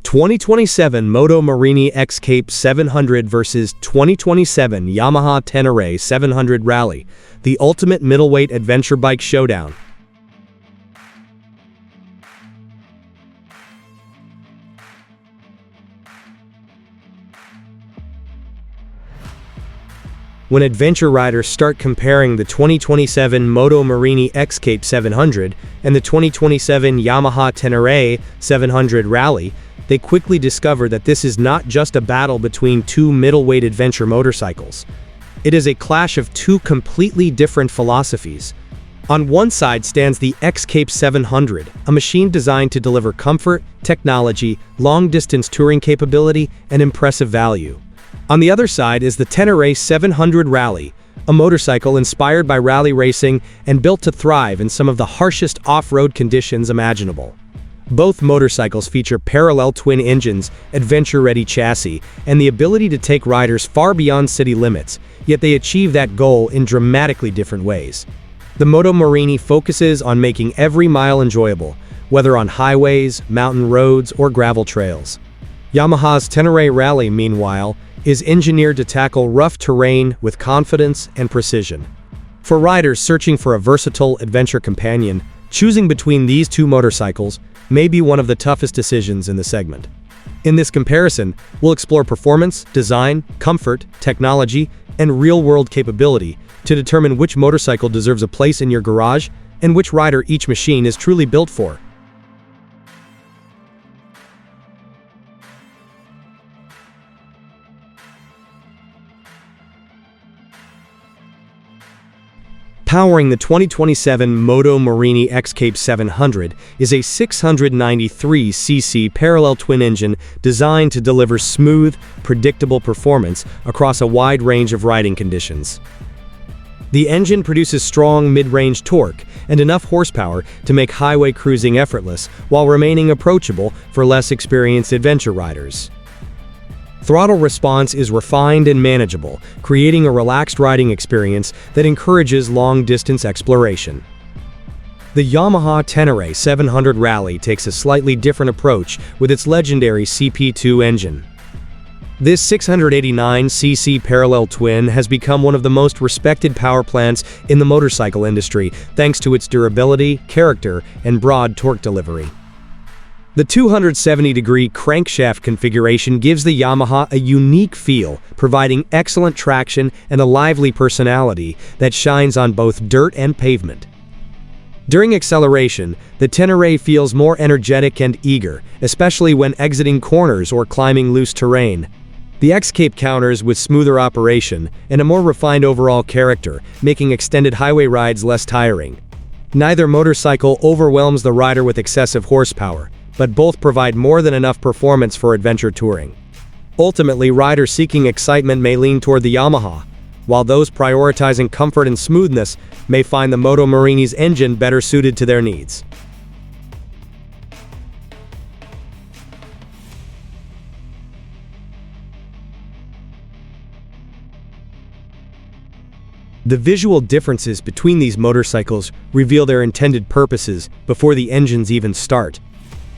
2027 Moto Morini X-Cape 700 versus 2027 Yamaha Ténéré 700 Rally, the ultimate middleweight adventure bike showdown. When adventure riders start comparing the 2027 Moto Morini X-Cape 700 and the 2027 Yamaha Ténéré 700 Rally, they quickly discover that this is not just a battle between two middleweight adventure motorcycles. It is a clash of two completely different philosophies. On one side stands the X-Cape 700, a machine designed to deliver comfort, technology, long-distance touring capability, and impressive value. On the other side is the Ténéré 700 Rally, a motorcycle inspired by rally racing and built to thrive in some of the harshest off-road conditions imaginable. Both motorcycles feature parallel twin engines, adventure-ready chassis, and the ability to take riders far beyond city limits, yet they achieve that goal in dramatically different ways. The Moto Morini focuses on making every mile enjoyable, whether on highways, mountain roads, or gravel trails. Yamaha's Ténéré Rally, meanwhile, is engineered to tackle rough terrain with confidence and precision. For riders searching for a versatile adventure companion, choosing between these two motorcycles may be one of the toughest decisions in the segment. In this comparison, we'll explore performance, design, comfort, technology, and real-world capability to determine which motorcycle deserves a place in your garage and which rider each machine is truly built for. Powering the 2027 Moto Morini X-Cape 700 is a 693cc parallel twin engine designed to deliver smooth, predictable performance across a wide range of riding conditions. The engine produces strong mid-range torque and enough horsepower to make highway cruising effortless while remaining approachable for less experienced adventure riders. Throttle response is refined and manageable, creating a relaxed riding experience that encourages long-distance exploration. The Yamaha Ténéré 700 Rally takes a slightly different approach with its legendary CP2 engine. This 689cc parallel twin has become one of the most respected power plants in the motorcycle industry thanks to its durability, character, and broad torque delivery. The 270-degree crankshaft configuration gives the Yamaha a unique feel, providing excellent traction and a lively personality that shines on both dirt and pavement. During acceleration, the Ténéré feels more energetic and eager, especially when exiting corners or climbing loose terrain. The X-Cape counters with smoother operation and a more refined overall character, making extended highway rides less tiring. Neither motorcycle overwhelms the rider with excessive horsepower, but both provide more than enough performance for adventure touring. Ultimately, riders seeking excitement may lean toward the Yamaha, while those prioritizing comfort and smoothness may find the Moto Morini's engine better suited to their needs. The visual differences between these motorcycles reveal their intended purposes before the engines even start.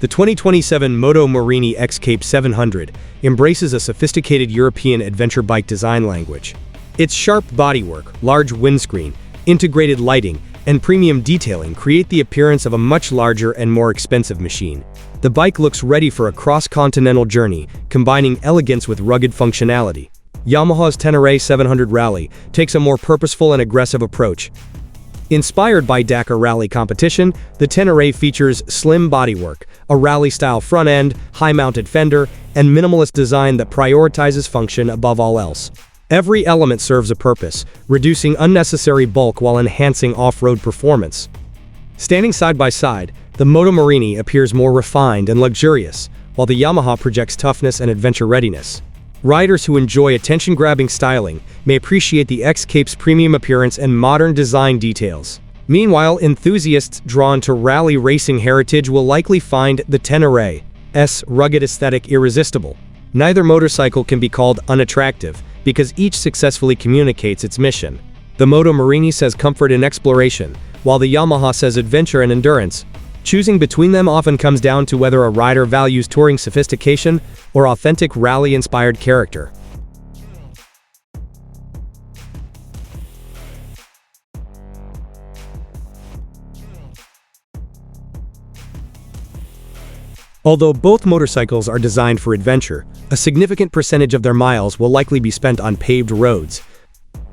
The 2027 Moto Morini X-Cape 700 embraces a sophisticated European adventure bike design language. Its sharp bodywork, large windscreen, integrated lighting, and premium detailing create the appearance of a much larger and more expensive machine. The bike looks ready for a cross-continental journey, combining elegance with rugged functionality. Yamaha's Ténéré 700 Rally takes a more purposeful and aggressive approach. Inspired by Dakar Rally competition, the Ténéré features slim bodywork, a rally-style front end, high-mounted fender, and minimalist design that prioritizes function above all else. Every element serves a purpose, reducing unnecessary bulk while enhancing off-road performance. Standing side by side, the Moto Morini appears more refined and luxurious, while the Yamaha projects toughness and adventure readiness. Riders who enjoy attention-grabbing styling may appreciate the X-Cape's premium appearance and modern design details. Meanwhile, enthusiasts drawn to rally racing heritage will likely find the Ténéré's rugged aesthetic irresistible. Neither motorcycle can be called unattractive because each successfully communicates its mission. The Moto Morini says comfort and exploration, while the Yamaha says adventure and endurance. Choosing between them often comes down to whether a rider values touring sophistication or authentic rally-inspired character. Although both motorcycles are designed for adventure, a significant percentage of their miles will likely be spent on paved roads.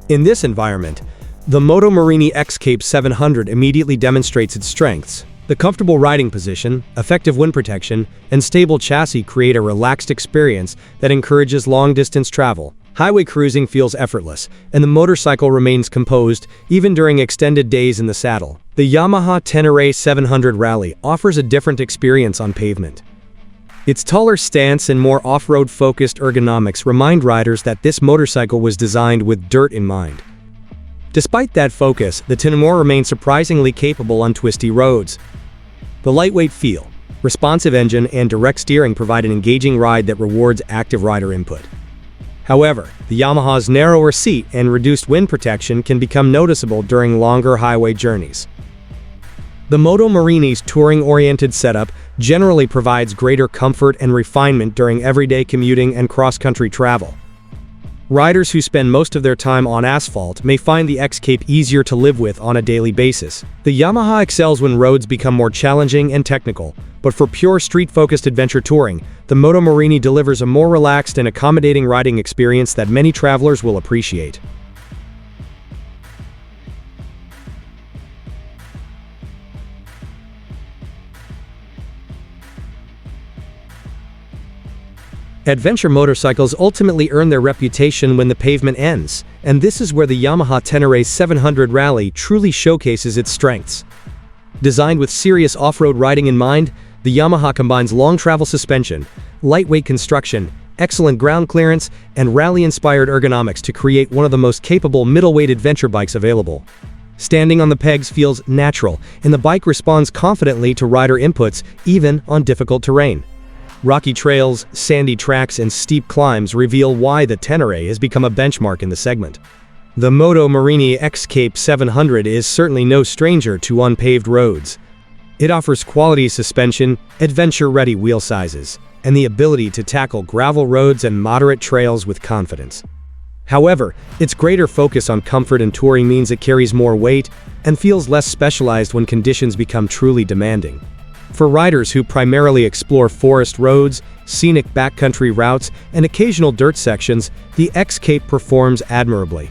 In this environment, the Moto Morini X-Cape 700 immediately demonstrates its strengths. The comfortable riding position, effective wind protection, and stable chassis create a relaxed experience that encourages long-distance travel. Highway cruising feels effortless, and the motorcycle remains composed even during extended days in the saddle. The Yamaha Ténéré 700 Rally offers a different experience on pavement. Its taller stance and more off-road focused ergonomics remind riders that this motorcycle was designed with dirt in mind. Despite that focus, the Ténéré remains surprisingly capable on twisty roads. The lightweight feel, responsive engine, and direct steering provide an engaging ride that rewards active rider input. However, the Yamaha's narrower seat and reduced wind protection can become noticeable during longer highway journeys. The Moto Morini's touring-oriented setup generally provides greater comfort and refinement during everyday commuting and cross-country travel. Riders who spend most of their time on asphalt may find the X-Cape easier to live with on a daily basis. The Yamaha excels when roads become more challenging and technical, but for pure street-focused adventure touring, the Moto Morini delivers a more relaxed and accommodating riding experience that many travelers will appreciate. Adventure motorcycles ultimately earn their reputation when the pavement ends, and this is where the Yamaha Ténéré 700 Rally truly showcases its strengths. Designed with serious off-road riding in mind, the Yamaha combines long travel suspension, lightweight construction, excellent ground clearance, and rally-inspired ergonomics to create one of the most capable middleweight adventure bikes available. Standing on the pegs feels natural, and the bike responds confidently to rider inputs, even on difficult terrain. Rocky trails, sandy tracks, and steep climbs reveal why the Ténéré has become a benchmark in the segment. The Moto Morini X-Cape 700 is certainly no stranger to unpaved roads. It offers quality suspension, adventure-ready wheel sizes, and the ability to tackle gravel roads and moderate trails with confidence. However, its greater focus on comfort and touring means it carries more weight and feels less specialized when conditions become truly demanding. For riders who primarily explore forest roads, scenic backcountry routes, and occasional dirt sections, the X-Cape performs admirably.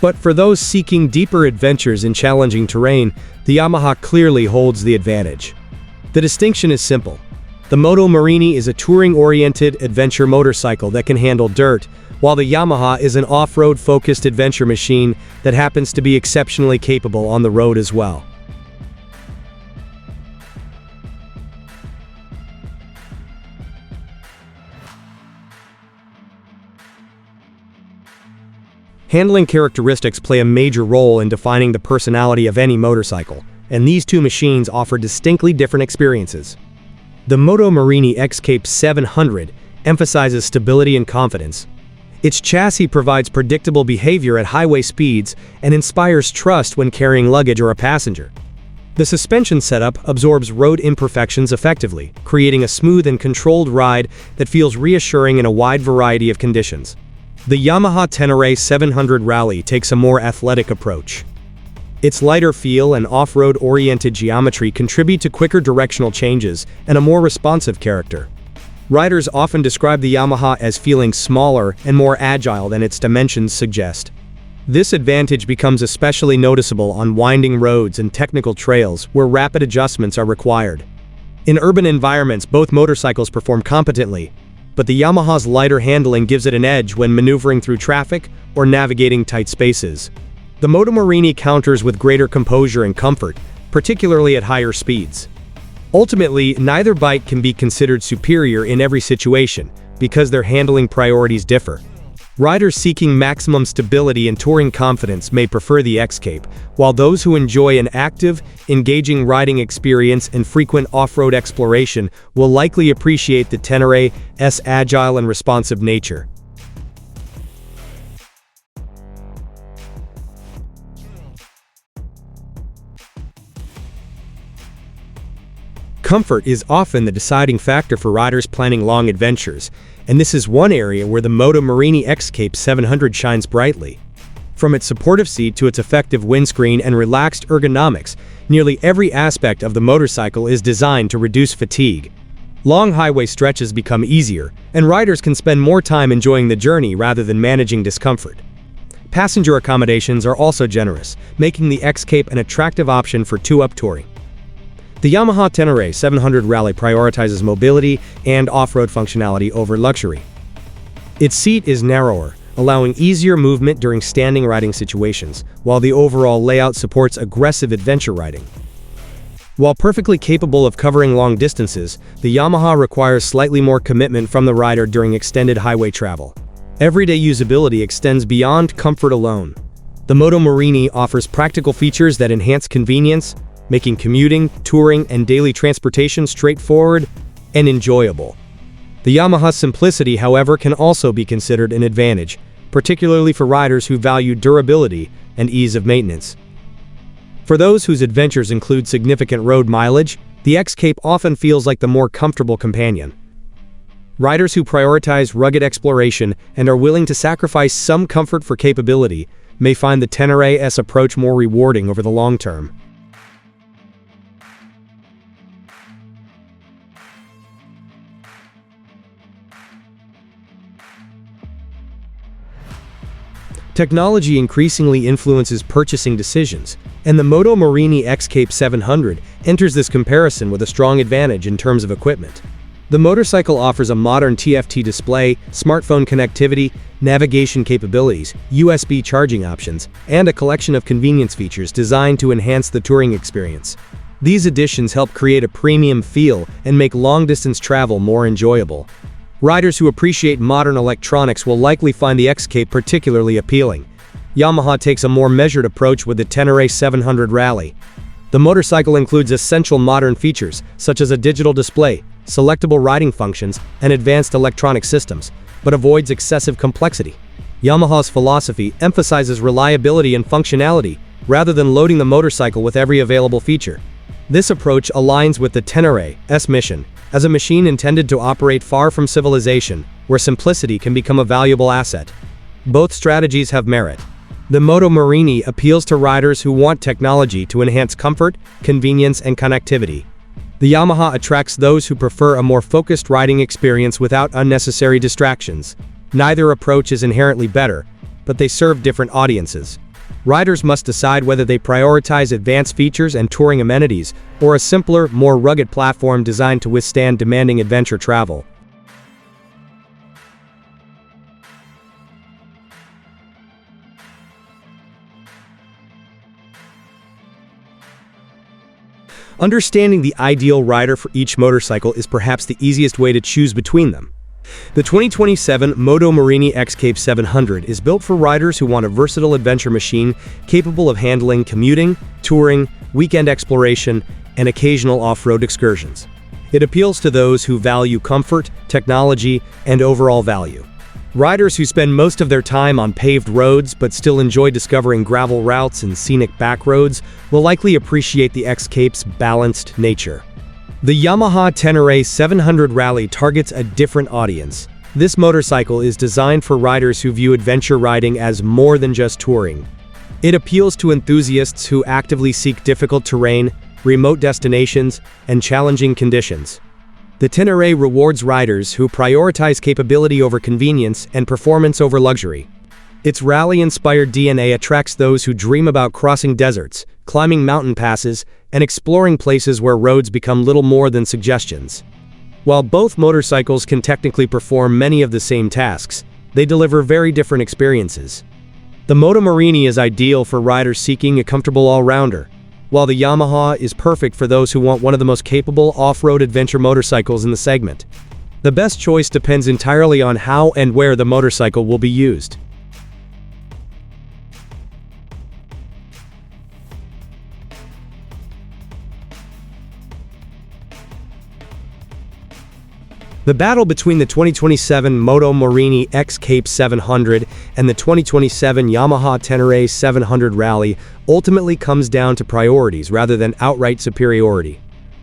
But for those seeking deeper adventures in challenging terrain, the Yamaha clearly holds the advantage. The distinction is simple. The Moto Morini is a touring-oriented adventure motorcycle that can handle dirt, while the Yamaha is an off-road focused adventure machine that happens to be exceptionally capable on the road as well. Handling characteristics play a major role in defining the personality of any motorcycle, and these two machines offer distinctly different experiences. The Moto Morini X-Cape 700 emphasizes stability and confidence. Its chassis provides predictable behavior at highway speeds and inspires trust when carrying luggage or a passenger. The suspension setup absorbs road imperfections effectively, creating a smooth and controlled ride that feels reassuring in a wide variety of conditions. The Yamaha Ténéré 700 Rally takes a more athletic approach. Its lighter feel and off-road oriented geometry contribute to quicker directional changes and a more responsive character. Riders often describe the Yamaha as feeling smaller and more agile than its dimensions suggest. This advantage becomes especially noticeable on winding roads and technical trails where rapid adjustments are required. In urban environments, both motorcycles perform competently, but the Yamaha's lighter handling gives it an edge when maneuvering through traffic or navigating tight spaces. The Moto Morini counters with greater composure and comfort, particularly at higher speeds. Ultimately, neither bike can be considered superior in every situation, because their handling priorities differ. Riders seeking maximum stability and touring confidence may prefer the X-Cape, while those who enjoy an active, engaging riding experience and frequent off-road exploration will likely appreciate the Ténéré's agile and responsive nature. Comfort is often the deciding factor for riders planning long adventures, and this is one area where the Moto Morini X-Cape 700 shines brightly. From its supportive seat to its effective windscreen and relaxed ergonomics, nearly every aspect of the motorcycle is designed to reduce fatigue. Long highway stretches become easier, and riders can spend more time enjoying the journey rather than managing discomfort. Passenger accommodations are also generous, making the X-Cape an attractive option for two-up touring. The Yamaha Ténéré 700 Rally prioritizes mobility and off-road functionality over luxury. Its seat is narrower, allowing easier movement during standing riding situations, while the overall layout supports aggressive adventure riding. While perfectly capable of covering long distances, the Yamaha requires slightly more commitment from the rider during extended highway travel. Everyday usability extends beyond comfort alone. The Moto Morini offers practical features that enhance convenience, making commuting, touring, and daily transportation straightforward and enjoyable. The Yamaha's simplicity, however, can also be considered an advantage, particularly for riders who value durability and ease of maintenance. For those whose adventures include significant road mileage, the X-Cape often feels like the more comfortable companion. Riders who prioritize rugged exploration and are willing to sacrifice some comfort for capability may find the Ténéré's approach more rewarding over the long term. Technology increasingly influences purchasing decisions, and the Moto Morini X-Cape 700 enters this comparison with a strong advantage in terms of equipment. The motorcycle offers a modern TFT display, smartphone connectivity, navigation capabilities, USB charging options, and a collection of convenience features designed to enhance the touring experience. These additions help create a premium feel and make long-distance travel more enjoyable. Riders who appreciate modern electronics will likely find the X-Cape particularly appealing. Yamaha takes a more measured approach with the Ténéré 700 Rally. The motorcycle includes essential modern features, such as a digital display, selectable riding functions, and advanced electronic systems, but avoids excessive complexity. Yamaha's philosophy emphasizes reliability and functionality, rather than loading the motorcycle with every available feature. This approach aligns with the Ténéré's mission, as a machine intended to operate far from civilization, where simplicity can become a valuable asset. Both strategies have merit. The Moto Morini appeals to riders who want technology to enhance comfort, convenience, and connectivity. The Yamaha attracts those who prefer a more focused riding experience without unnecessary distractions. Neither approach is inherently better, but they serve different audiences. Riders must decide whether they prioritize advanced features and touring amenities, or a simpler, more rugged platform designed to withstand demanding adventure travel. Understanding the ideal rider for each motorcycle is perhaps the easiest way to choose between them. The 2027 Moto Morini X-Cape 700 is built for riders who want a versatile adventure machine capable of handling commuting, touring, weekend exploration, and occasional off-road excursions. It appeals to those who value comfort, technology, and overall value. Riders who spend most of their time on paved roads but still enjoy discovering gravel routes and scenic back roads will likely appreciate the X-Cape's balanced nature. The Yamaha Ténéré 700 Rally targets a different audience. This motorcycle is designed for riders who view adventure riding as more than just touring. It appeals to enthusiasts who actively seek difficult terrain, remote destinations, and challenging conditions. The Ténéré rewards riders who prioritize capability over convenience and performance over luxury. Its rally-inspired DNA attracts those who dream about crossing deserts, climbing mountain passes, and exploring places where roads become little more than suggestions. While both motorcycles can technically perform many of the same tasks, they deliver very different experiences. The Moto Morini is ideal for riders seeking a comfortable all-rounder, while the Yamaha is perfect for those who want one of the most capable off-road adventure motorcycles in the segment. The best choice depends entirely on how and where the motorcycle will be used. The battle between the 2027 Moto Morini X-Cape 700 and the 2027 Yamaha Ténéré 700 Rally ultimately comes down to priorities rather than outright superiority.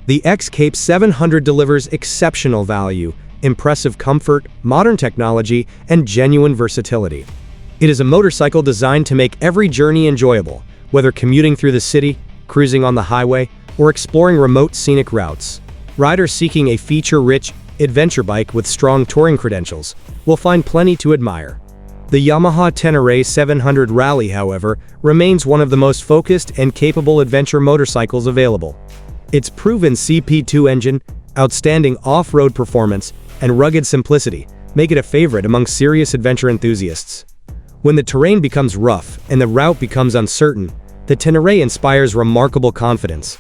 The X-Cape 700 delivers exceptional value, impressive comfort, modern technology, and genuine versatility. It is a motorcycle designed to make every journey enjoyable, whether commuting through the city, cruising on the highway, or exploring remote scenic routes. Riders seeking a feature-rich adventure bike with strong touring credentials will find plenty to admire. The Yamaha Ténéré 700 Rally, however, remains one of the most focused and capable adventure motorcycles available. Its proven CP2 engine, outstanding off-road performance, and rugged simplicity make it a favorite among serious adventure enthusiasts. When the terrain becomes rough and the route becomes uncertain, the Ténéré inspires remarkable confidence.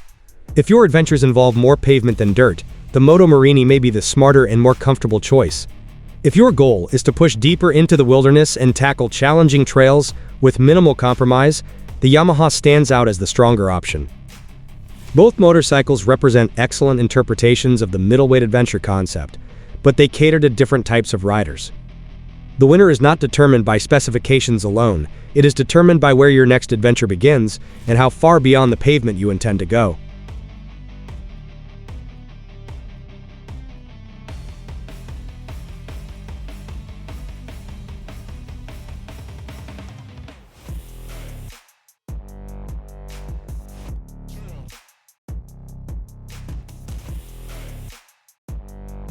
If your adventures involve more pavement than dirt, the Moto Morini may be the smarter and more comfortable choice. If your goal is to push deeper into the wilderness and tackle challenging trails with minimal compromise, the Yamaha stands out as the stronger option. Both motorcycles represent excellent interpretations of the middleweight adventure concept, but they cater to different types of riders. The winner is not determined by specifications alone, it is determined by where your next adventure begins and how far beyond the pavement you intend to go.